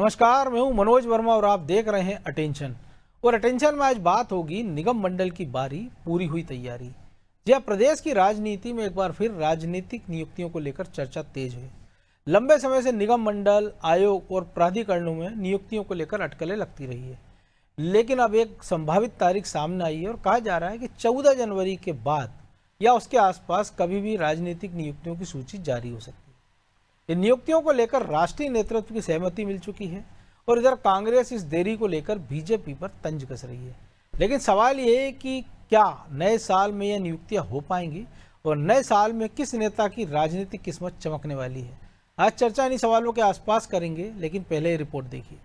नमस्कार, मैं हूं मनोज वर्मा और आप देख रहे हैं अटेंशन। और अटेंशन में आज बात होगी निगम मंडल की बारी, पूरी हुई तैयारी। जी हाँ, प्रदेश की राजनीति में एक बार फिर राजनीतिक नियुक्तियों को लेकर चर्चा तेज हुई। लंबे समय से निगम मंडल, आयोग और प्राधिकरणों में नियुक्तियों को लेकर अटकलें लगती रही है, लेकिन अब एक संभावित तारीख सामने आई है और कहा जा रहा है कि 14 जनवरी के बाद या उसके आसपास कभी भी राजनीतिक नियुक्तियों की सूची जारी हो सकती है। इन नियुक्तियों को लेकर राष्ट्रीय नेतृत्व की सहमति मिल चुकी है और इधर कांग्रेस इस देरी को लेकर बीजेपी पर तंज कस रही है। लेकिन सवाल ये है कि क्या नए साल में ये नियुक्तियां हो पाएंगी और नए साल में किस नेता की राजनीतिक किस्मत चमकने वाली है। आज चर्चा इन्हीं सवालों के आसपास करेंगे, लेकिन पहले ये रिपोर्ट देखिए।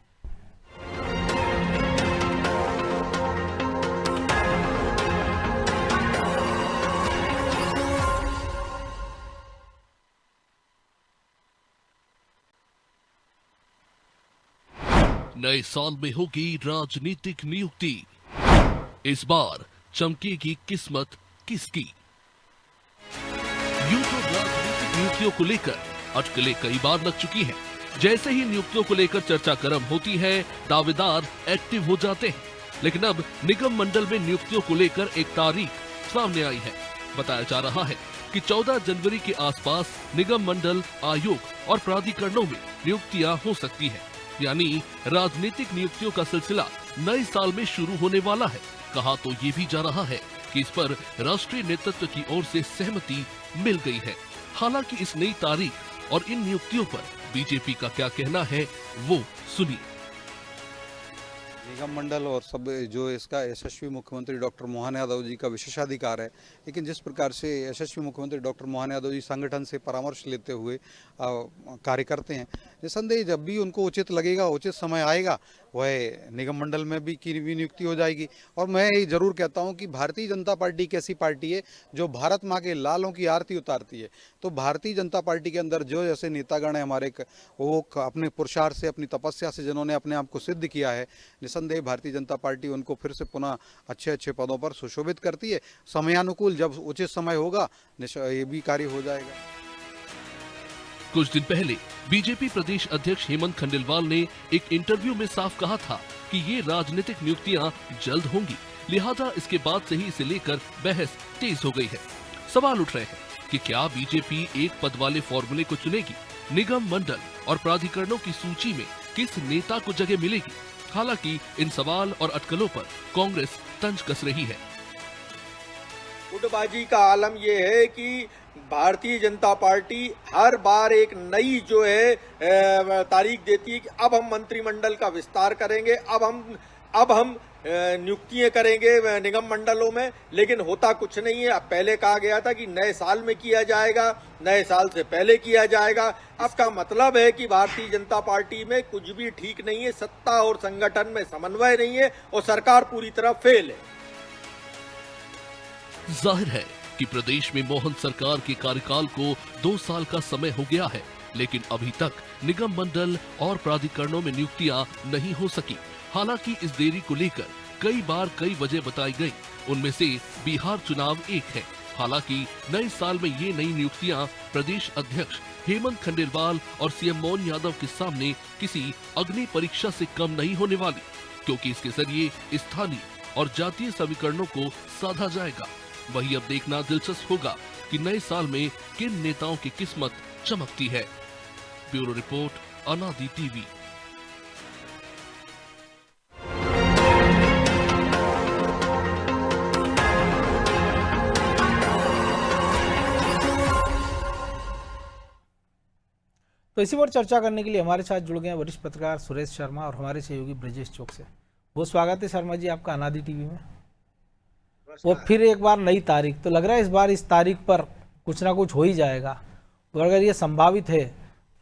नए साल में होगी राजनीतिक नियुक्ति। इस बार चमकेगी किस्मत किसकी? यूं तो राजनीतिक नियुक्तियों को लेकर अटकलें कई बार लग चुकी हैं। जैसे ही नियुक्तियों को लेकर चर्चा गर्म होती है, दावेदार एक्टिव हो जाते हैं। लेकिन अब निगम मंडल में नियुक्तियों को लेकर एक तारीख सामने आई है। बताया जा रहा है कि 14 जनवरी के आसपास निगम मंडल, आयोग और प्राधिकरणों में नियुक्तियां हो सकती हैं। यानी राजनीतिक नियुक्तियों का सिलसिला नए साल में शुरू होने वाला है। कहा तो ये भी जा रहा है कि इस पर राष्ट्रीय नेतृत्व की ओर से सहमति मिल गई है। हालांकि इस नई तारीख और इन नियुक्तियों पर बीजेपी का क्या कहना है, वो सुनिए। निगम मंडल और सब जो इसका यशस्वी मुख्यमंत्री डॉक्टर मोहन यादव जी का विशेषाधिकार है, लेकिन जिस प्रकार से यशस्वी मुख्यमंत्री डॉक्टर मोहन यादव जी संगठन से परामर्श लेते हुए कार्य करते हैं, निसंदेह जब भी उनको उचित लगेगा, उचित समय आएगा, वह निगम मंडल में भी की नियुक्ति हो जाएगी। और मैं ये जरूर कहता हूं कि भारतीय जनता पार्टी एक ऐसी पार्टी है जो भारत माँ के लालों की आरती उतारती है। तो भारतीय जनता पार्टी के अंदर जो जैसे नेतागण है हमारे, वो अपने पुरुषार्थ से, अपनी तपस्या से जिन्होंने अपने आप को सिद्ध किया है, निसंदेह भारतीय जनता पार्टी उनको फिर से पुनः अच्छे अच्छे पदों पर सुशोभित करती है। समयानुकूल जब उचित समय होगा, ये भी कार्य हो जाएगा। कुछ दिन पहले बीजेपी प्रदेश अध्यक्ष हेमंत खंडेलवाल ने एक इंटरव्यू में साफ कहा था कि ये राजनीतिक नियुक्तियां जल्द होंगी, लिहाजा इसके बाद से ही इसे लेकर बहस तेज हो गई है। सवाल उठ रहे हैं कि क्या बीजेपी एक पद वाले फॉर्मूले को चुनेगी? निगम मंडल और प्राधिकरणों की सूची में किस नेता को जगह मिलेगी? हालांकि इन सवाल और अटकलों पर कांग्रेस तंज कस रही है। गुटबाजी का आलम यह है कि भारतीय जनता पार्टी हर बार एक नई जो है तारीख देती है कि अब हम मंत्रिमंडल का विस्तार करेंगे, अब हम नियुक्तियां करेंगे निगम मंडलों में, लेकिन होता कुछ नहीं है। अब पहले कहा गया था कि नए साल में किया जाएगा, नए साल से पहले किया जाएगा। अब का मतलब है कि भारतीय जनता पार्टी में कुछ भी ठीक नहीं है, सत्ता और संगठन में समन्वय नहीं है और सरकार पूरी तरह फेल है। जाहिर है कि प्रदेश में मोहन सरकार के कार्यकाल को 2 साल का समय हो गया है, लेकिन अभी तक निगम मंडल और प्राधिकरणों में नियुक्तियां नहीं हो सकी। हालांकि इस देरी को लेकर कई बार कई वजह बताई गई, उनमें से बिहार चुनाव एक है। हालांकि नए साल में ये नई नियुक्तियां प्रदेश अध्यक्ष हेमंत खंडेलवाल और सीएम मोहन यादव के सामने किसी अग्नि परीक्षा से कम नहीं होने वाली, क्योंकि इसके जरिए स्थानीय और जातीय समीकरणों को साधा जाएगा। वही अब देखना दिलचस्प होगा कि नए साल में किन नेताओं की किस्मत चमकती है। ब्यूरो रिपोर्ट, अनादि टीवी। तो इसी पर चर्चा करने के लिए हमारे साथ जुड़ गए हैं वरिष्ठ पत्रकार सुरेश शर्मा और हमारे सहयोगी ब्रजेश चौक से। बहुत स्वागत है शर्मा जी आपका अनादि टीवी में। वो फिर एक बार नई तारीख, तो लग रहा है इस बार इस तारीख पर कुछ ना कुछ हो ही जाएगा। तो अगर ये संभावित है,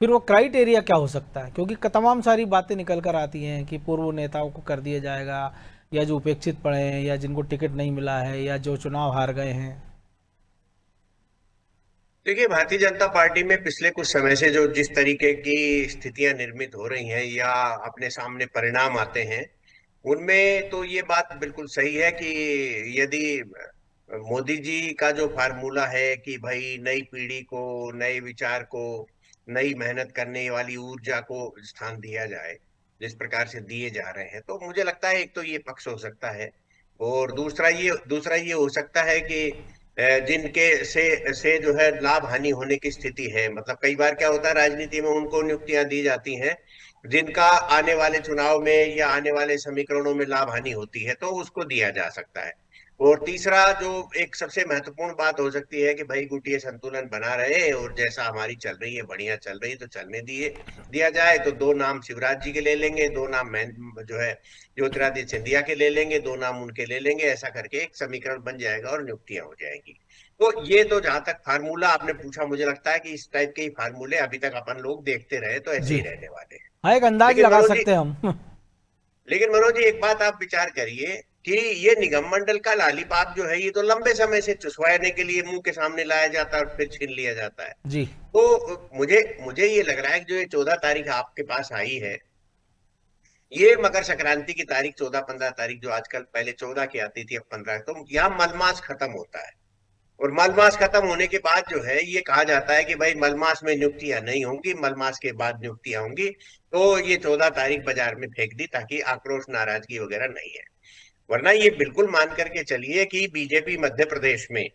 फिर वो क्राइटेरिया क्या हो सकता है? क्योंकि तमाम सारी बातें निकल कर आती हैं कि पूर्व नेताओं को कर दिया जाएगा, या जो उपेक्षित पड़े हैं, या जिनको टिकट नहीं मिला है, या जो चुनाव हार गए हैं। देखिए, भारतीय जनता पार्टी में पिछले कुछ समय से जो जिस तरीके की स्थितियां निर्मित हो रही हैं या अपने सामने परिणाम आते हैं, उनमें तो ये बात बिल्कुल सही है कि यदि मोदी जी का जो फार्मूला है कि भाई नई पीढ़ी को, नए विचार को, नई मेहनत करने वाली ऊर्जा को स्थान दिया जाए, जिस प्रकार से दिए जा रहे हैं, तो मुझे लगता है एक तो ये पक्ष हो सकता है, और दूसरा ये हो सकता है कि जिनके से जो है लाभ हानि होने की स्थिति है। मतलब कई बार क्या होता है, राजनीति में उनको नियुक्तियां दी जाती हैं जिनका आने वाले चुनाव में या आने वाले समीकरणों में लाभ हानि होती है, तो उसको दिया जा सकता है। और तीसरा जो एक सबसे महत्वपूर्ण बात हो सकती है कि भाई गुटिया संतुलन बना रहे, और जैसा हमारी चल रही है, बढ़िया चल रही है, तो चलने दिया जाए। तो 2 नाम शिवराज जी के ले लेंगे, 2 नाम जो है ज्योतिरादित्य सिंधिया के ले लेंगे, 2 नाम उनके ले लेंगे, ऐसा करके एक समीकरण बन जाएगा और नियुक्तियां हो जाएंगी। तो ये तो जहां तक फार्मूला आपने पूछा, मुझे लगता है कि इस टाइप के ही फार्मूले अभी तक अपन लोग देखते रहे तो ऐसे जी ही रहने वाले हैं। हाँ, एक अंदाज लेकिन लगा मनोज जी सकते हैं हम। लेकिन मनोज जी, एक बात आप विचार करिए कि ये निगम मंडल का लालीपाप जो है, ये तो लंबे समय से चुसवाने के लिए मुंह के सामने लाया जाता है और फिर छीन लिया जाता है। जी तो मुझे ये लग रहा है कि जो ये 14 तारीख आपके पास आई है, ये मकर संक्रांति की तारीख 14-15 तारीख, जो आजकल पहले 14 की आती थी, अब 15, तो यहाँ मलमास खत्म होता है। और मलमास खत्म होने के बाद जो है ये कहा जाता है कि भाई मलमास में नियुक्तियां नहीं होंगी, मलमास के बाद नियुक्तियां होंगी। तो ये 14 तारीख बाजार में फेंक दी ताकि आक्रोश नाराजगी वगैरह नहीं है। वरना ये बिल्कुल मान करके चलिए कि बीजेपी मध्य प्रदेश में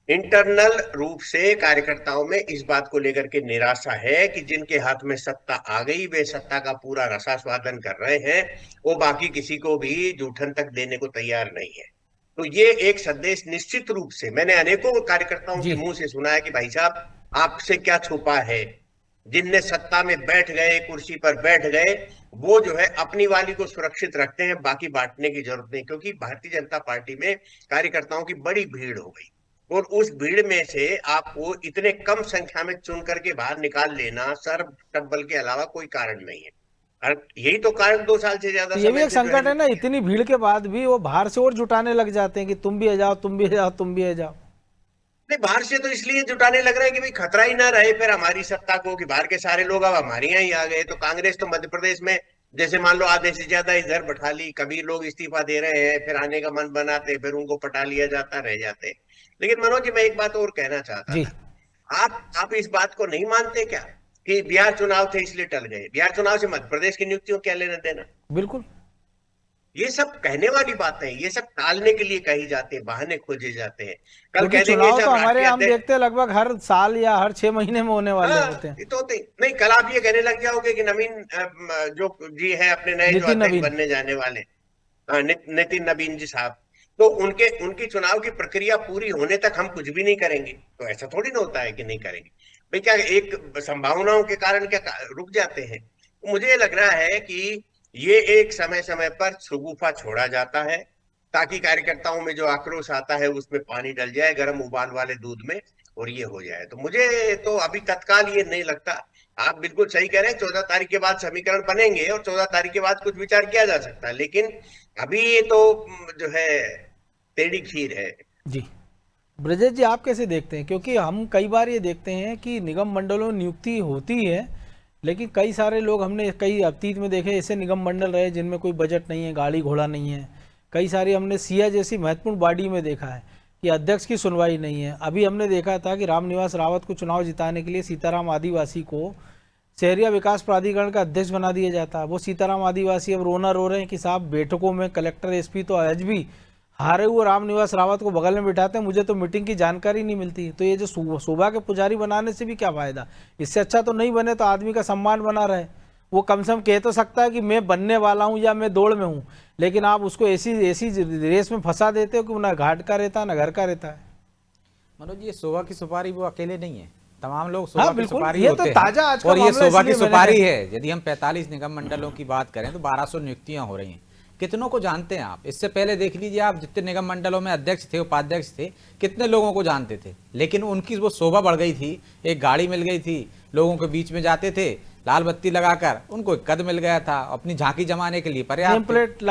इंटरनल रूप से कार्यकर्ताओं में इस बात को लेकर के निराशा है कि जिनके हाथ में सत्ता आ गई, वे सत्ता का पूरा रसास्वादन कर रहे हैं, वो बाकी किसी को भी जूठन तक देने को तैयार नहीं है। तो ये एक संदेश निश्चित रूप से मैंने अनेकों कार्यकर्ताओं के मुंह से सुना है कि भाई साहब, आपसे क्या छुपा है। जिनने सत्ता में बैठ गए, कुर्सी पर बैठ गए, वो जो है अपनी वाली को सुरक्षित रखते हैं, बाकी बांटने की जरूरत नहीं। क्योंकि भारतीय जनता पार्टी में कार्यकर्ताओं की बड़ी भीड़ हो गई, और उस भीड़ में से आपको इतने कम संख्या में चुन करके बाहर निकाल लेना सर टब्बल के अलावा कोई कारण नहीं है। और यही तो कारण 2 साल से ज्यादा ये भी समय एक से जो संकट है ना, इतनी भीड़ के बाद भी वो बाहर से और जुटाने लग जाते हैं कि तुम भी आ जाओ, तुम भी आ जाओ, तुम भी आ जाओ। नहीं, बाहर से तो इसलिए जुटाने लग रहे हैं कि भाई खतरा ही ना रहे फिर हमारी सत्ता को, कि बाहर के सारे लोग अब हमारे यहाँ ही आ गए। तो कांग्रेस तो मध्य प्रदेश में जैसे मान लो आधे से ज्यादा इधर बैठा ली, कभी लोग इस्तीफा दे रहे हैं, फिर आने का मन बनाते, फिर उनको पटा लिया जाता, रह जाते। लेकिन मनोज जी, मैं एक बात और कहना चाहता जी था, आप इस बात को नहीं मानते क्या कि बिहार चुनाव थे इसलिए टल गए? बिहार चुनाव से मध्य प्रदेश की नियुक्तियों क्या लेना देना? बिल्कुल। ये सब कहने वाली बातें हैं, ये सब टालने के लिए कही जाती है, बहाने खोजे जाते हैं। कल क्योंकि कह देंगे चुनाव तो सब हमारे हम राष्ट्रीय देखते हैं लगभग हर साल या हर 6 महीने में होने वाले होते हैं। ये तो होते नहीं। कल आप ये कहने लग जाओगे कि नवीन जो जी है अपने नए जो नितिन अध्यक्ष नवीन। बनने जाने वाले, नितिन नवीन जी साहब, तो उनकी चुनाव की प्रक्रिया पूरी होने तक हम कुछ भी नहीं करेंगे। तो ऐसा थोड़ी ना होता है कि नहीं करेंगे भाई, क्या एक संभावनाओं के कारण क्या रुक जाते हैं? मुझे लग रहा है कि ये एक समय समय पर शगुफा छोड़ा जाता है ताकि कार्यकर्ताओं में जो आक्रोश आता है उसमें पानी डल जाए गर्म उबाल वाले दूध में, और ये हो जाए। तो मुझे तो अभी तत्काल ये नहीं लगता। आप बिल्कुल सही कह रहे हैं, 14 तारीख के बाद समीकरण बनेंगे और 14 तारीख के बाद कुछ विचार किया जा सकता है, लेकिन अभी ये तो जो है टेढ़ी खीर है। जी ब्रजेश जी, आप कैसे देखते हैं? क्योंकि हम कई बार ये देखते हैं कि निगम मंडलों में नियुक्ति होती है, लेकिन कई सारे लोग हमने कई अतीत में देखे ऐसे निगम मंडल रहे जिनमें कोई बजट नहीं है, गाड़ी घोड़ा नहीं है। कई सारी हमने सिया जैसी महत्वपूर्ण बॉडी में देखा है कि अध्यक्ष की सुनवाई नहीं है। अभी हमने देखा था कि रामनिवास रावत को चुनाव जिताने के लिए सीताराम आदिवासी को शहरिया विकास प्राधिकरण का अध्यक्ष बना दिया जाता है। वो सीताराम आदिवासी अब रोना रो रहे हैं कि साहब बैठकों में कलेक्टर एसपी तो आज भी हारे हुए रामनिवास रावत को बगल में बिठाते हैं, मुझे तो मीटिंग की जानकारी नहीं मिलती। तो ये जो शोभा के पुजारी बनाने से भी क्या फायदा? इससे अच्छा तो नहीं बने तो आदमी का सम्मान बना रहे। वो कम से कम कह तो सकता है कि मैं बनने वाला हूँ या मैं दौड़ में हूँ, लेकिन आप उसको ऐसी रेस में फंसा देते हो कि ना घाट का रहता ना घर का रहता है। मनोज, ये शोभा की सुपारी वो अकेले नहीं है, तमाम लोग हाँ, शोभा की सुपारी ये होते तो हैं। ताजा आज का और ये मामला शोभा की इसलिए सुपारी मैंने है। यदि हम 45 निगम मंडलों की बात करें तो 1200 नियुक्तियां हो रही हैं। कितनों को जानते हैं आप? इससे पहले देख लीजिए, आप जितने निगम मंडलों में अध्यक्ष थे, उपाध्यक्ष थे, कितने लोगों को जानते थे, लेकिन उनकी वो शोभा बढ़ गई थी, एक गाड़ी मिल गई थी, लोगों के बीच में जाते थे लाल बत्ती लगाकर, उनको एक कद मिल गया था, अपनी झांकी जमाने के लिए पर्याप्त नेम प्लेट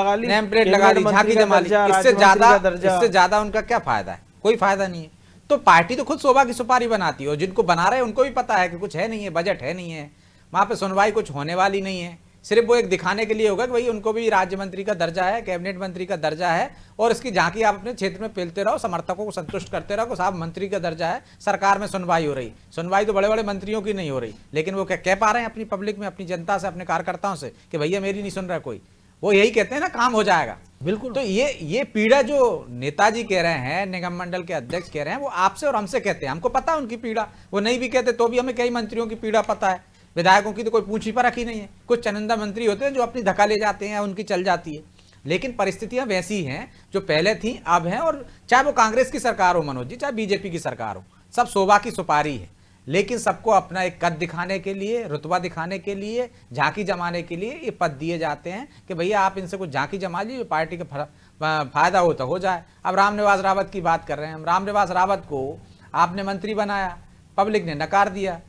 लगा ली, झांकी जमा ली। इससे ज्यादा उनका क्या फायदा है? कोई फायदा नहीं है। तो पार्टी तो खुद शोभा की सुपारी बनाती है, और जिनको बना रहे हैं उनको भी पता है कि कुछ है नहीं है, बजट है नहीं है, वहां पे सुनवाई कुछ होने वाली नहीं है, सिर्फ वो एक दिखाने के लिए होगा कि भाई उनको भी राज्य मंत्री का दर्जा है, कैबिनेट मंत्री का दर्जा है, और इसकी झांकी आप अपने क्षेत्र में फैलते रहो, समर्थकों को संतुष्ट करते रहो, साहब मंत्री का दर्जा है, सरकार में सुनवाई हो रही। सुनवाई तो बड़े बड़े मंत्रियों की नहीं हो रही, लेकिन वो क्या कह पा रहे हैं अपनी पब्लिक में, अपनी जनता से, अपने कार्यकर्ताओं से कि भैया मेरी नहीं सुन रहा कोई। वो यही कहते हैं ना, काम हो जाएगा। बिल्कुल। तो ये पीड़ा जो नेताजी कह रहे हैं, निगम मंडल के अध्यक्ष कह रहे हैं, वो आपसे और हमसे कहते हैं। हमको पता है उनकी पीड़ा, वो नहीं भी कहते तो भी हमें कई मंत्रियों की पीड़ा पता है। विधायकों की तो कोई पूंछ पर रखी नहीं है। कुछ चनिंदा मंत्री होते हैं जो अपनी धक्का ले जाते हैं, उनकी चल जाती है। लेकिन परिस्थितियां वैसी हैं जो पहले थी अब हैं, और चाहे वो कांग्रेस की सरकार हो मनोज जी, चाहे बीजेपी की सरकार हो, सब शोभा की सुपारी है। लेकिन सबको अपना एक कद दिखाने के लिए, रुतबा दिखाने के लिए, झांकी जमाने के लिए ये पद दिए जाते हैं कि भैया आप इनसे कुछ झांकी जमा लीजिए, पार्टी का फायदा हो तो हो जाए। अब रामनिवास रावत की बात कर रहे हैं हम। रामनिवास रावत को आपने मंत्री बनाया, पब्लिक ने नकार दिया,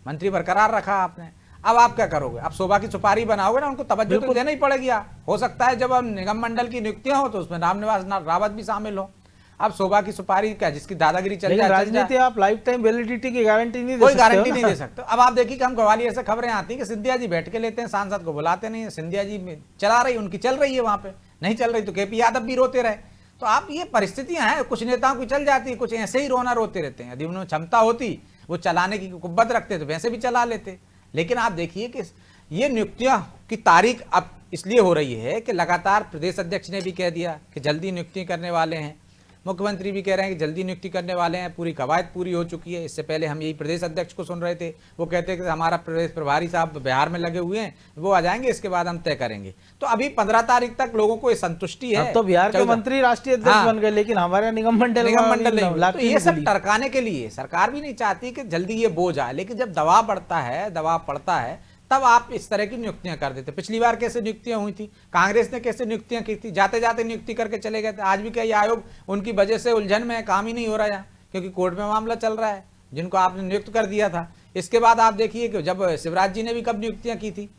मंत्री बरकरार रखा आपने। अब आप क्या करोगे? आप शोभा की सुपारी बनाओगे ना, उनको तवज्जो तो देना ही पड़ेगी। हो सकता है जब निगम मंडल की नियुक्तियां हो तो उसमें रामनिवास रावत भी शामिल हो। अब शोभा की सुपारी क्या, जिसकी दादागिरी चल जाए, राजनीति आप लाइफ टाइम वैलिडिटी की गारंटी नहीं दे कोई सकते, गारंटी नहीं दे सकते। अब आप देखिए कि हम ग्वालियर से खबरें आती हैं कि सिंधिया जी बैठ के लेते हैं, सांसद को बुलाते नहीं है। सिंधिया जी चला रही, उनकी चल रही है, वहां पे नहीं चल रही तो केपी यादव भी रोते रहे। तो आप ये परिस्थितियां हैं, कुछ नेताओं की चल जाती है, कुछ ऐसे ही रोना रोते रहते हैं। यदि उन्हें क्षमता होती, वो चलाने की कुव्वत रखते तो वैसे भी चला लेते। लेकिन आप देखिए कि ये नियुक्तियां की तारीख अब इसलिए हो रही है कि लगातार प्रदेश अध्यक्ष ने भी कह दिया कि जल्दी नियुक्ति करने वाले हैं, मुख्यमंत्री भी कह रहे हैं कि जल्दी नियुक्ति करने वाले हैं, पूरी कवायद पूरी हो चुकी है। इससे पहले हम यही प्रदेश अध्यक्ष को सुन रहे थे, वो कहते हैं कि हमारा प्रदेश प्रभारी साहब बिहार में लगे हुए हैं, वो आ जाएंगे, इसके बाद हम तय करेंगे। तो अभी 15 तारीख तक लोगों को ये संतुष्टि है। अब तो बिहार के मंत्री राष्ट्रीय अध्यक्ष बन गए, लेकिन हमारा निगम मंडल नहीं। तो ये सब टरकाने के लिए सरकार भी नहीं चाहती कि जल्दी ये बोझ आए, लेकिन जब दबाव बढ़ता है, दबाव पड़ता है, तब आप इस तरह की नियुक्तियां कर देते। पिछली बार कैसे नियुक्तियां हुई थी, कांग्रेस ने कैसे नियुक्तियां की थी, जाते जाते नियुक्ति करके चले गए थे। आज भी क्या ये आयोग उनकी वजह से उलझन में काम ही नहीं हो रहा है, क्योंकि कोर्ट में मामला चल रहा है जिनको आपने नियुक्त कर दिया था। इसके बाद आप देखिए कि जब शिवराज जी ने भी कब नियुक्तियां की थी,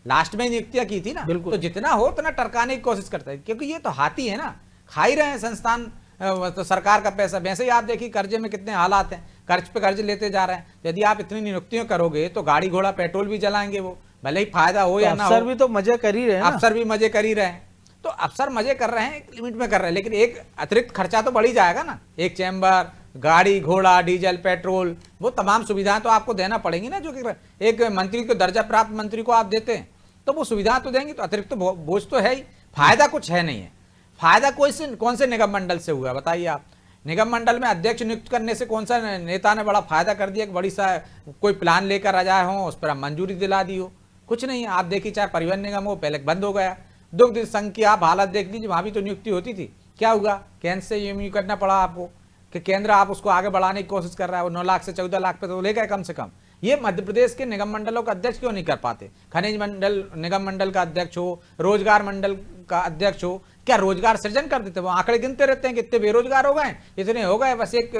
लास्ट में नियुक्तियां की थी ना। तो जितना हो उतना टरकाने की कोशिश करता है, क्योंकि ये तो हाथी है ना, खा ही रहे हैं संस्थान तो सरकार का पैसा। वैसे ही आप देखिए कर्जे में कितने हालात हैं, कर्ज पे कर्ज लेते जा रहे हैं। यदि आप इतनी नियुक्तियां करोगे तो गाड़ी घोड़ा पेट्रोल भी जलाएंगे वो, भले ही फायदा हो या ना हो। अफसर भी तो मजे कर ही रहे हैं, अफसर भी मजे कर ही रहे हैं। तो अफसर मजे कर रहे हैं, एक लिमिट में कर रहे हैं, लेकिन एक अतिरिक्त खर्चा तो बढ़ ही जाएगा ना। एक चैम्बर, गाड़ी घोड़ा, डीजल, पेट्रोल, वो तमाम सुविधाएं तो आपको देना पड़ेंगी ना। जो कि एक मंत्री को, दर्जा प्राप्त मंत्री को आप देते हैं तो वो सुविधाएं तो देंगे, तो अतिरिक्त तो बोझ तो है ही। फायदा कुछ है नहीं है। फायदा कौन से निगम मंडल से हुआ बताइए आप? निगम मंडल में अध्यक्ष नियुक्त करने से कौन सा नेता ने बड़ा फायदा कर दिया कि बड़ी सा कोई प्लान लेकर आ जाए हो, उस पर मंजूरी दिला दी हो? कुछ नहीं है। आप देखिए चाहे परिवहन निगम हो, पहले बंद हो गया। दुग्ध संघ की आप हालत देख लीजिए, वहां भी तो नियुक्ति होती थी, क्या हुआ? केंद्र से ये करना पड़ा आपको कि केंद्र आप उसको आगे बढ़ाने की कोशिश कर रहा है। वो 9 लाख से 14 लाख पे तो ले गए कम से कम। ये मध्य प्रदेश के निगम मंडलों का अध्यक्ष क्यों नहीं कर पाते? खनिज मंडल निगम मंडल का अध्यक्ष हो, रोजगार मंडल का अध्यक्ष हो, क्या रोजगार सृजन कर देते? वो आंकड़े गिनते रहते हैं कि इतने बेरोजगार हो गए, इतने हो गए, बस एक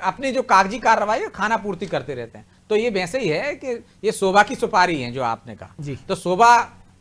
अपनी जो कागजी कार्रवाई खाना पूर्ति करते रहते हैं। तो ये वैसे ही है कि ये शोभा की सुपारी है जो आपने कहा। तो शोभा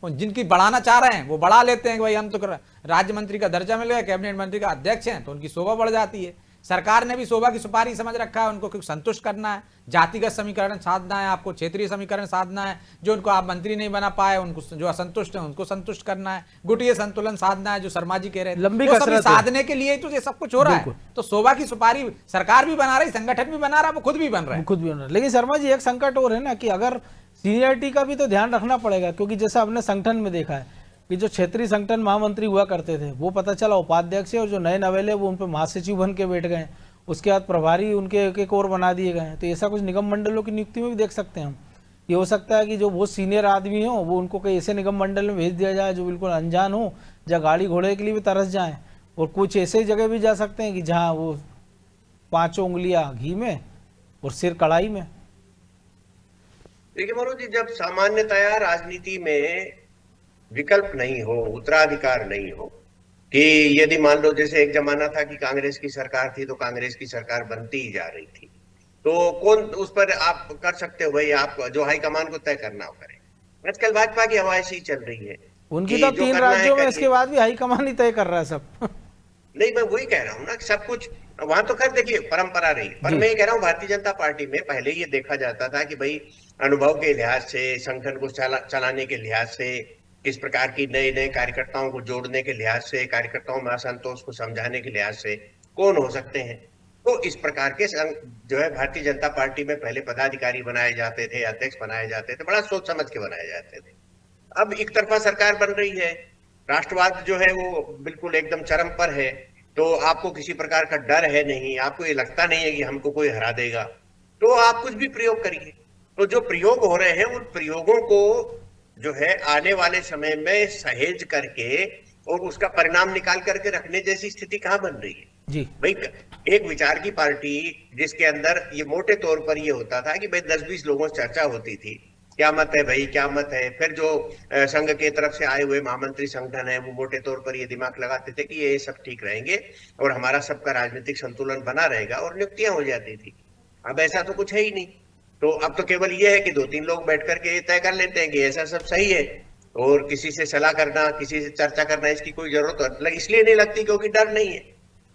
जिनकी बढ़ाना चाह रहे हैं वो बढ़ा लेते हैं कि भाई हम तो राज्य मंत्री का दर्जा मिल गया, कैबिनेट मंत्री का अध्यक्ष हैं, तो उनकी शोभा बढ़ जाती है। सरकार ने भी शोभा की सुपारी समझ रखा है, उनको संतुष्ट करना है, जातिगत समीकरण साधना है, आपको क्षेत्रीय समीकरण साधना है, जो उनको आप मंत्री नहीं बना पाए उनको, जो असंतुष्ट है उनको संतुष्ट करना है, गुटिया संतुलन साधना है, जो शर्मा जी कह रहे हैं, लंबी कसरत साधने के लिए तो ये सब कुछ हो रहा है। तो शोभा की सुपारी सरकार भी बना रही, संगठन भी बना रहा है, वो खुद भी बन रहा है। लेकिन शर्मा जी एक संकट और है ना कि अगर सीनियरिटी का भी तो ध्यान रखना पड़ेगा, क्योंकि जैसा हमने संगठन में देखा है कि जो क्षेत्रीय संगठन महामंत्री हुआ करते थे वो पता चला उपाध्यक्ष है, और जो नए नवेले वो उन पर महासचिव बन के बैठ गए, उसके बाद प्रभारी उनके एक और बना दिए गए। तो ऐसा कुछ निगम मंडलों की नियुक्ति में भी देख सकते हैं हम। ये हो सकता है कि जो बहुत सीनियर आदमी हो वो उनको कहीं ऐसे निगम मंडल में भेज दिया जाए जो बिल्कुल अनजान हो, जहाँ गाड़ी घोड़े के लिए भी तरस जाएं, और कुछ ऐसे जगह भी जा सकते हैं कि जहाँ वो 5 उंगलियां घी में और सिर कढ़ाई में। देखिए मनोज जी, जब सामान्यतया राजनीति में विकल्प नहीं हो, उत्तराधिकार नहीं हो, कि यदि मान लो जैसे एक जमाना था कि कांग्रेस की सरकार थी तो कांग्रेस की सरकार बनती ही जा रही थी, तो कौन उस पर आप कर सकते हो भाई, आप जो हाईकमान को तय करना हो करें। आजकल भाजपा की हवा ऐसी चल रही है, उनकी तो 3 राज्यों में इसके बाद भी हाईकमान ही तय कर रहा है सब। नहीं, मैं वही कह रहा हूँ ना, सब कुछ वहां तो खैर देखिए परंपरा रही, पर मैं ये कह रहा हूँ भारतीय जनता पार्टी में पहले ये देखा जाता था कि भाई अनुभव के लिहाज से, संगठन को चलाने के लिहाज से, किस प्रकार की नए नए कार्यकर्ताओं को जोड़ने के लिहाज से, कार्यकर्ताओं में असंतोष को समझाने के लिहाज से कौन हो सकते हैं। तो इस प्रकार के जो है भारतीय जनता पार्टी में पहले पदाधिकारी बनाए जाते थे, अध्यक्ष बनाए जाते थे, बड़ा सोच समझ के बनाए जाते थे। अब एक तरफा सरकार बन रही है, राष्ट्रवाद जो है वो बिल्कुल एकदम चरम पर है, तो आपको किसी प्रकार का डर है नहीं, आपको ये लगता नहीं है कि हमको कोई हरा देगा, तो आप कुछ भी प्रयोग करिए। तो जो प्रयोग हो रहे हैं उन प्रयोगों को जो है आने वाले समय में सहेज करके और उसका परिणाम निकाल करके रखने जैसी स्थिति कहाँ बन रही है जी। भाई। एक विचार की पार्टी जिसके अंदर ये मोटे तौर पर ये होता था कि भाई 10-20 लोगों से चर्चा होती थी, क्या मत है भाई, क्या मत है। फिर जो संघ के तरफ से आए हुए महामंत्री संगठन है वो मोटे तौर पर ये दिमाग लगाते थे कि ये सब ठीक रहेंगे और हमारा सबका राजनीतिक संतुलन बना रहेगा और नियुक्तियां हो जाती थी। अब ऐसा तो कुछ है ही नहीं। तो अब तो केवल ये है कि 2-3 लोग बैठ करके तय कर लेते हैं कि ऐसा सब सही है, और किसी से सलाह करना, किसी से चर्चा करना इसकी कोई जरूरत इसलिए नहीं लगती क्योंकि डर नहीं है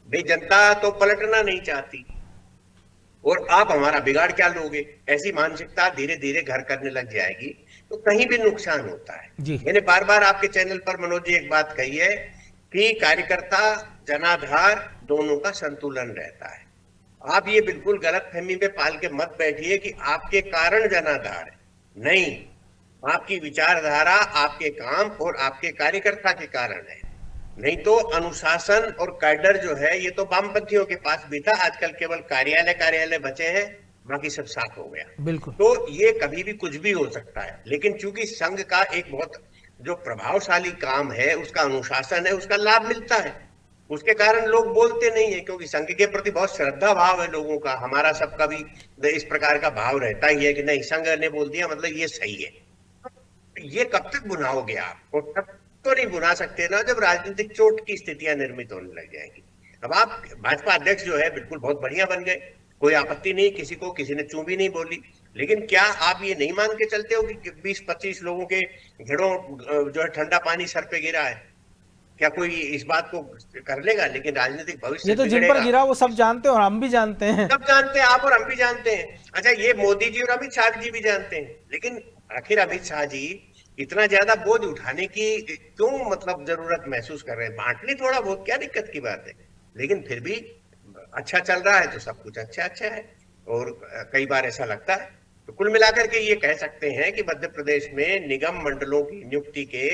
भाई। जनता तो पलटना नहीं चाहती और आप हमारा बिगाड़ क्या लोगे, ऐसी मानसिकता धीरे धीरे घर करने लग जाएगी तो कहीं भी नुकसान होता है जी। मैंने बार बार आपके चैनल पर मनोज जी एक बात कही है कि कार्यकर्ता जनाधार दोनों का संतुलन रहता है। आप ये बिल्कुल गलत फहमी में पाल के मत बैठिए कि आपके कारण जनाधार है, नहीं, आपकी विचारधारा, आपके काम और आपके कार्यकर्ता के कारण है। नहीं तो अनुशासन और कैडर जो है ये तो वामपंथियों के पास भी था, आजकल केवल कार्यालय बचे हैं, बाकी सब साफ हो गया। बिल्कुल। तो ये कभी भी कुछ भी हो सकता है, लेकिन चूंकि संघ का एक बहुत जो प्रभावशाली काम है, उसका अनुशासन है, उसका लाभ मिलता है, उसके कारण लोग बोलते नहीं है क्योंकि संघ के प्रति बहुत श्रद्धा भाव है लोगों का। हमारा सबका भी इस प्रकार का भाव रहता ही है कि नहीं, संघ ने बोल दिया मतलब ये सही है। ये कब तक बुनाओगे आप, और तब तो नहीं बुना सकते ना जब राजनीतिक चोट की स्थितियां निर्मित होने लग जाएगी। अब आप भाजपा अध्यक्ष जो है बिल्कुल बहुत बढ़िया बन गए, कोई आपत्ति नहीं, किसी ने चूं भी नहीं बोली, लेकिन क्या आप ये नहीं मान के चलते हो कि 20-25 लोगों के घड़ों जो है ठंडा पानी सर पे गिरा है, क्या कोई इस बात को कर लेगा? लेकिन राजनीतिक भविष्य ये तो जिन पर गिरा वो सब जानते हैं और हम भी जानते हैं, सब जानते हैं, आप और हम भी जानते हैं। अच्छा, ये मोदी जी और अमित शाह जी भी जानते हैं, लेकिन आखिर अमित शाह जी इतना ज्यादा बोझ उठाने की क्यों मतलब जरूरत महसूस कर रहे हैं? बांट ली थोड़ा बहुत, क्या दिक्कत की बात है। लेकिन फिर भी अच्छा चल रहा है तो सब कुछ अच्छा है, और कई बार ऐसा लगता है। तो कुल मिलाकर के ये कह सकते हैं कि मध्य प्रदेश में निगम मंडलों की नियुक्ति के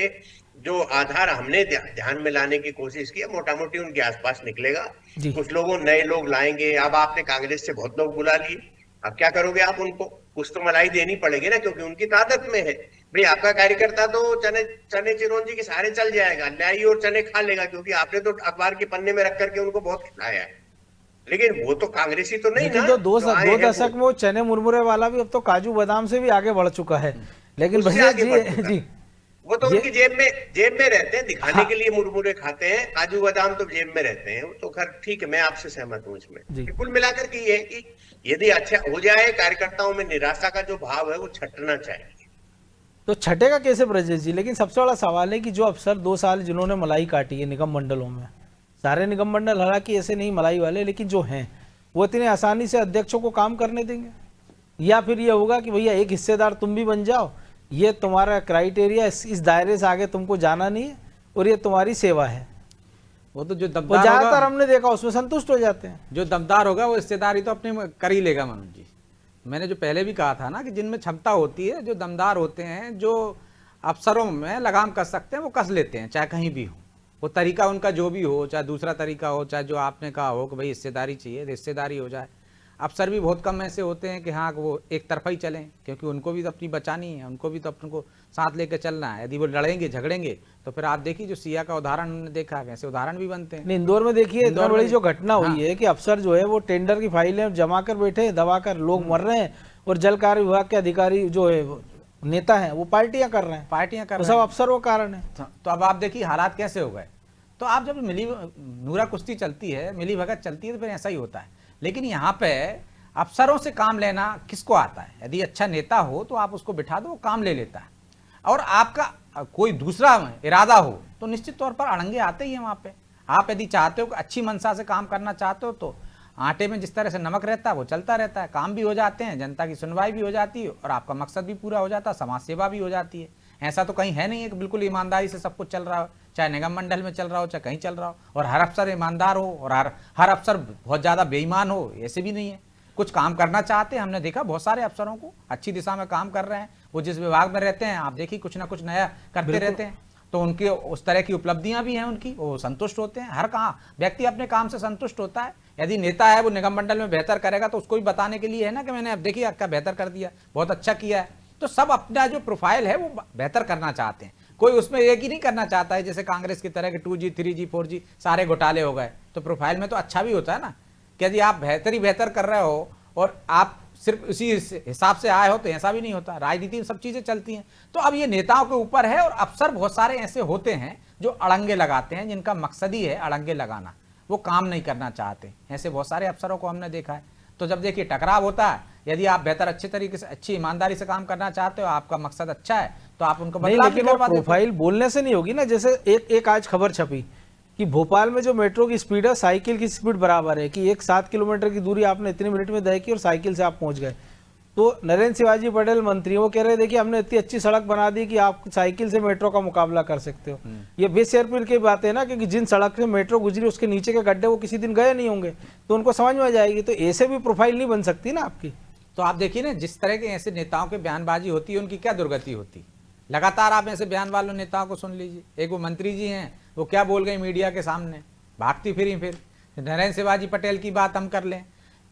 जो आधार हमने ध्यान में लाने की कोशिश की, मोटा मोटी उनके आसपास निकलेगा। कुछ लोगों नए लोग लाएंगे। अब आपने कांग्रेस से बहुत लोग बुला लिए, अब क्या करोगे आप? उनको कुछ तो मलाई देनी पड़ेगी ना, क्योंकि उनकी ताकत में है भाई। आपका कार्यकर्ता तो चने चिरौंजी के सहारे चल जाएगा, लाई और चने खा लेगा, क्योंकि आपने तो अखबार के पन्ने में रख करके उनको बहुत खिलाया है। लेकिन वो तो कांग्रेसी तो नहीं ना। तो दो दशक में वो चने मुरमुरे वाला भी अब तो काजू बादाम से भी आगे बढ़ चुका है। लेकिन भैया जी वो तो उनकी जेब में रहते हैं, दिखाने के लिए मुरमुरे खाते हैं, काजू बादाम तो जेब में रहते हैं। तो खैर ठीक है, मैं आपसे सहमत हूँ इसमें। कुल मिलाकर के ये है कि यदि अच्छा हो जाए, कार्यकर्ताओं में निराशा का जो भाव है वो छटना चाहिए। तो छटेगा कैसे ब्रजेश जी? लेकिन सबसे बड़ा सवाल है कि जो अफसर 2 साल जिन्होंने मलाई काटी है निगम मंडलों में, सारे निगम मंडल हालांकि ऐसे नहीं मलाई वाले, लेकिन जो हैं वो इतने आसानी से अध्यक्षों को काम करने देंगे? या फिर ये होगा कि भैया एक हिस्सेदार तुम भी बन जाओ, ये तुम्हारा क्राइटेरिया, इस दायरे से आगे तुमको जाना नहीं है और ये तुम्हारी सेवा है? वो तो जो दमदार ज्यादातर हमने देखा उसमें संतुष्ट हो जाते हैं। जो दमदार होगा वो हिस्सेदारी तो अपने कर ही लेगा मनोज जी। मैंने जो पहले भी कहा था ना कि जिनमें क्षमता होती है, जो दमदार होते हैं, जो अफसरों में लगाम कस सकते हैं, वो कस लेते हैं, चाहे कहीं भी हो। वो तरीका उनका जो भी हो, चाहे दूसरा तरीका हो, चाहे जो आपने कहा हो कि भाई हिस्सेदारी चाहिए, हिस्सेदारी हो जाए। अफसर भी बहुत कम ऐसे होते हैं कि हाँ वो एक तरफा ही चलें, क्योंकि उनको भी तो अपनी बचानी है, उनको भी तो अपने को साथ लेकर चलना है। यदि वो लड़ेंगे झगड़ेंगे तो फिर आप देखिए जो सिया का उदाहरण हमने देखा, वैसे उदाहरण भी बनते हैं। इंदौर में देखिए इतना बड़ी जो घटना हुई है कि अफसर जो है वो टेंडर की फाइलें जमा कर बैठे, दबाकर लोग मर रहे हैं, और जल कार्य विभाग के अधिकारी जो है नेता हैं वो पार्टियां कर रहे हैं, सब अफसर वो कारण है। तो अब आप देखिए हालात कैसे हो गए। तो आप जब नूरा कुश्ती चलती है, मिली भगत चलती है, तो फिर ऐसा ही होता है। लेकिन यहाँ पे अफसरों से काम लेना किसको आता है? यदि अच्छा नेता हो तो आप उसको बिठा दो, वो काम ले लेता है। और आपका कोई दूसरा इरादा हो तो निश्चित तौर पर अड़ंगे आते ही हैं वहाँ पे। आप यदि चाहते हो कि अच्छी मंशा से काम करना चाहते हो तो आटे में जिस तरह से नमक रहता है वो चलता रहता है, काम भी हो जाते हैं, जनता की सुनवाई भी हो जाती है और आपका मकसद भी पूरा हो जाता है, समाज सेवा भी हो जाती है। ऐसा तो कहीं है नहीं है कि बिल्कुल ईमानदारी से सब कुछ चल रहा हो, चाहे निगम मंडल में चल रहा हो चाहे कहीं चल रहा हो, और हर अफसर ईमानदार हो और हर अफसर बहुत ज़्यादा बेईमान हो, ऐसे भी नहीं है। कुछ काम करना चाहते हैं, हमने देखा बहुत सारे अफसरों को अच्छी दिशा में काम कर रहे हैं, वो जिस विभाग में रहते हैं आप देखिए कुछ ना कुछ नया करते रहते हैं, तो उनकी उस तरह की उपलब्धियां भी हैं उनकी, वो संतुष्ट होते हैं। हर काम व्यक्ति अपने काम से संतुष्ट होता है। यदि नेता है वो निगम मंडल में बेहतर करेगा तो उसको भी बताने के लिए है ना कि मैंने अब देखिए आपका बेहतर कर दिया, बहुत अच्छा किया है। तो सब अपना जो प्रोफाइल है वो बेहतर करना चाहते हैं, कोई उसमें एक ही नहीं करना चाहता है जैसे कांग्रेस की तरह के 2G 3G 4G सारे घोटाले हो गए। तो प्रोफाइल में तो अच्छा भी होता है ना कि यदि आप बेहतर कर रहे हो और आप सिर्फ उसी हिसाब से आए हो तो ऐसा भी नहीं होता। राजनीति में सब चीजें चलती हैं। तो अब ये नेताओं के ऊपर है, और अफसर बहुत सारे ऐसे होते हैं जो अड़ंगे लगाते हैं, जिनका मकसद ही है अड़ंगे लगाना, वो काम नहीं करना चाहते। ऐसे बहुत सारे अफसरों को हमने देखा है। तो जब देखिए टकराव होता है, यदि आप बेहतर अच्छे तरीके से अच्छी ईमानदारी से काम करना चाहते हो, आपका मकसद अच्छा है, तो आप उनको बदलाव भी करवा देते हो। प्रोफाइल बोलने से नहीं होगी ना। जैसे एक आज खबर छपी कि भोपाल में जो मेट्रो की स्पीड है साइकिल की स्पीड बराबर है, कि 7 किलोमीटर की दूरी आपने इतने मिनट में तय की और साइकिल से आप पहुंच गए। तो नरेंद्र शिवाजी पटेल मंत्री वो कह रहे देखिए हमने इतनी अच्छी सड़क बना दी कि आप साइकिल से मेट्रो का मुकाबला कर सकते हो। ये बेशर्मी की बात है ना, क्योंकि जिन सड़क से मेट्रो गुजरी उसके नीचे के गड्ढे वो किसी दिन गए नहीं होंगे, तो उनको समझ में आ जाएगी। तो ऐसे भी प्रोफाइल नहीं बन सकती ना आपकी। तो आप देखिए ना, जिस तरह के ऐसे नेताओं के बयानबाजी होती है उनकी क्या दुर्गति होती। लगातार आप ऐसे बयान वालों नेताओं को सुन लीजिए। एक वो मंत्री जी हैं, वो क्या बोल गए मीडिया के सामने, भागती फिरी। फिर नरेंद्र शिवाजी पटेल की बात हम कर लें,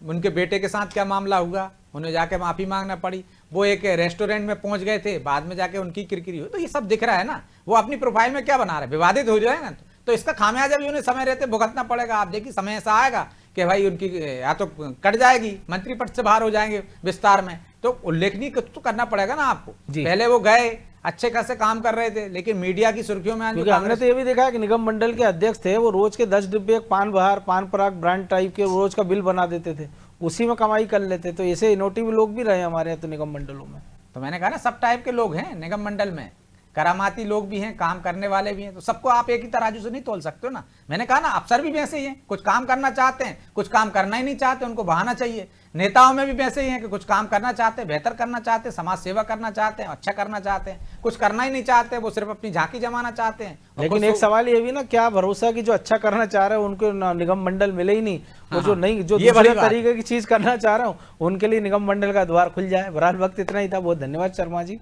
उनके बेटे के साथ क्या मामला हुआ, उन्हें जाके माफी मांगना पड़ी। वो एक रेस्टोरेंट में पहुंच गए थे, बाद में जाके उनकी किरकिरी हुई। तो ये सब दिख रहा है ना, वो अपनी प्रोफाइल में क्या बना रहे, विवादित हो जाएगा। तो इसका खामियाजा भी उन्हें समय रहते भुगतना पड़ेगा। आप देखिए समय ऐसा आएगा कि भाई उनकी या तो कट जाएगी, मंत्री पद से बाहर हो जाएंगे विस्तार में, तो उल्लेखनीय तो करना पड़ेगा ना आपको। पहले वो गए अच्छे खासे काम कर रहे थे, लेकिन मीडिया की सुर्खियों में हमने तो ये भी देखा है कि निगम मंडल के अध्यक्ष थे, वो रोज के 10 डिब्बे पान बहार पान पराग ब्रांड टाइप के रोज का बिल बना देते थे, उसी में कमाई कर लेते। तो ऐसे इनोटिव लोग भी रहे हमारे यहाँ तो निगम मंडलों में। तो मैंने कहा ना सब टाइप के लोग हैं निगम मंडल में, करामाती लोग भी हैं, काम करने वाले भी हैं। तो सबको आप एक ही तराजू से नहीं तोल सकते हो ना। मैंने कहा ना अफसर भी वैसे ही हैं, कुछ काम करना चाहते हैं, कुछ काम करना ही नहीं चाहते, उनको बहाना चाहिए। नेताओं में भी वैसे ही हैं कि कुछ काम करना चाहते हैं, बेहतर करना चाहते हैं, समाज सेवा करना चाहते हैं, अच्छा करना चाहते हैं, कुछ करना ही नहीं चाहते, वो सिर्फ अपनी झांकी जमाना चाहते हैं। लेकिन एक सवाल ये भी ना, क्या भरोसा कि जो अच्छा करना चाह रहे हैं उनको निगम मंडल मिले ही नहीं, और जो नहीं जो दूसरे तरीके की चीज करना चाह रहा हूँ उनके लिए निगम मंडल का द्वार खुल जाए। बहरहाल वक्त इतना ही था, बहुत धन्यवाद शर्मा जी।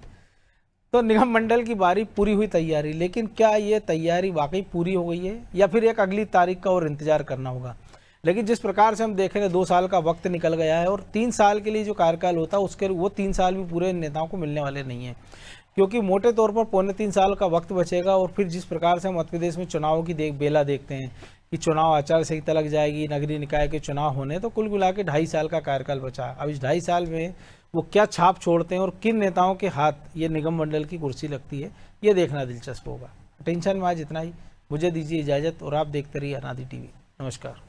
तो निगम मंडल की बारी पूरी हुई तैयारी, लेकिन क्या ये तैयारी वाकई पूरी हो गई है या फिर एक अगली तारीख का और इंतजार करना होगा। लेकिन जिस प्रकार से हम देख रहे हैं 2 साल का वक्त निकल गया है, और 3 साल के लिए जो कार्यकाल होता है उसके वो 3 साल भी पूरे नेताओं को मिलने वाले नहीं है, क्योंकि मोटे तौर पर 2.25 साल का वक्त बचेगा। और फिर जिस प्रकार से हम मध्य प्रदेश में चुनाव की बेला देखते हैं कि चुनाव आचार संहिता लग जाएगी, नगरीय निकाय के चुनाव होने, तो कुल मिला के 2.5 साल का कार्यकाल बचा। अब इस 2.5 साल में वो क्या छाप छोड़ते हैं और किन नेताओं के हाथ ये निगम मंडल की कुर्सी लगती है, ये देखना दिलचस्प होगा। टेंशन में आज इतना ही, मुझे दीजिए इजाज़त और आप देखते रहिए अनादि टीवी। नमस्कार।